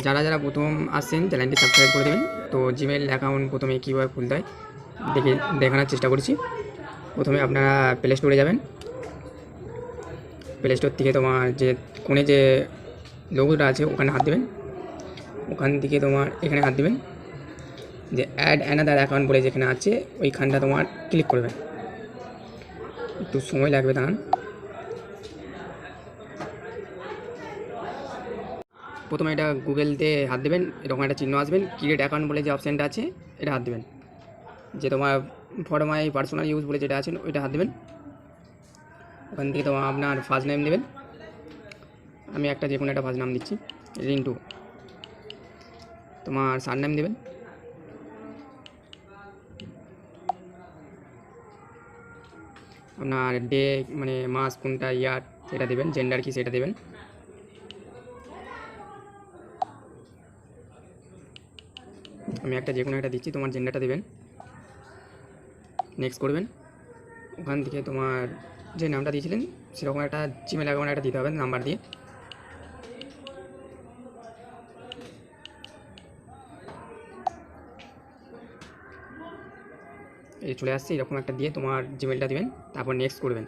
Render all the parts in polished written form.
যারা যারা প্রথম আসছেন চ্যানেলটি সাবস্ক্রাইব করে দেবেন। তো জিমেল অ্যাকাউন্ট প্রথমে কীভাবে খুলতে হয় দেখানোর চেষ্টা করছি। প্রথমে আপনারা প্লে স্টোরে যাবেন। প্লে স্টোর থেকে তোমার যে কোণে যে লোগোটা আছে ওখানে হাত দেবেন। ওখান থেকে তোমার এখানে হাত দেবেন, যে অ্যাড অ্যানাদার অ্যাকাউন্ট বলে যেখানে আছে ওইখানটা তোমার ক্লিক করবেন। একটু সময় লাগবে, দাঁড়ান। প্রথমে এটা গুগলতে হাত দেবেন, এরকম একটা চিহ্ন আসবেন, ক্রিয়েট অ্যাকাউন্ট বলে যে অপশানটা আছে এটা হাত দেবেন। যে তোমার ফর মাই পার্সোনাল ইউজ বলে যেটা আছে ওইটা হাত দেবেন। ওখান থেকে তোমার আপনার ফার্স্ট নেম দেবেন। আমি একটা যে কোনো একটা ফার্স্ট নাম দিচ্ছি, রিন্টু। তোমার সার নেম দেবেন। আপনার ডে মানে মাস কোনটা, ইয়ার সেটা দেবেন। জেন্ডার কি সেটা দেবেন। আমি একটা যে কোনো একটা দিচ্ছি, তোমার জেন্ডারটা দেবেন। নেক্সট করবেন। ওখান থেকে তোমার যে নামটা দিয়েছিলেন সেরকম একটা জিমেল অ্যাকাউন্ট একটা দিতে হবে নাম্বার দিয়ে। এই চলে আসছে, এরকম একটা দিয়ে তোমার জিমেলটা দেবেন। তারপর নেক্সট করবেন।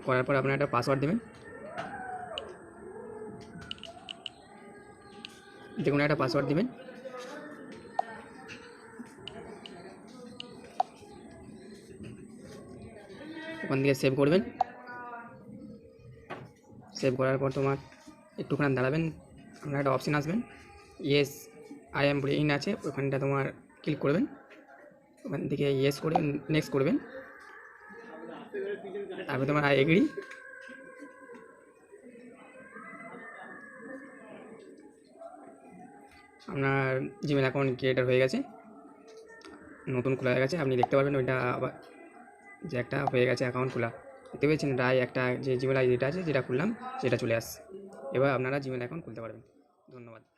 করার পর আপনার একটা পাসওয়ার্ড দেবেন, যে কোনো একটা পাসওয়ার্ড দেবেন। ওখান থেকে সেভ করবেন। সেভ করার পর তোমার একটুখানি দাঁড়াবেন, আপনার একটা অপশান আসবেন, ইয়েস আই এম বলে ইন আছে, ওখানটা তোমার ক্লিক করবেন। ওখান থেকে ইয়েস করে নেক্সট করবেন। তারপর তোমার আই এগ্রি। আপনার জিমেল অ্যাকাউন্ট ক্রিয়েটার হয়ে গেছে, নতুন খোলা হয়ে গেছে। আপনি দেখতে পারবেন ওইটা আবার যে একটা হয়ে গেছে অ্যাকাউন্ট খোলা। দেখতে পেয়েছেন রায় একটা যে জিমেল আইডিটা আছে যেটা খুললাম সেটা চলে আসছে। এবার আপনারা জিমেল অ্যাকাউন্ট খুলতে পারবেন। ধন্যবাদ।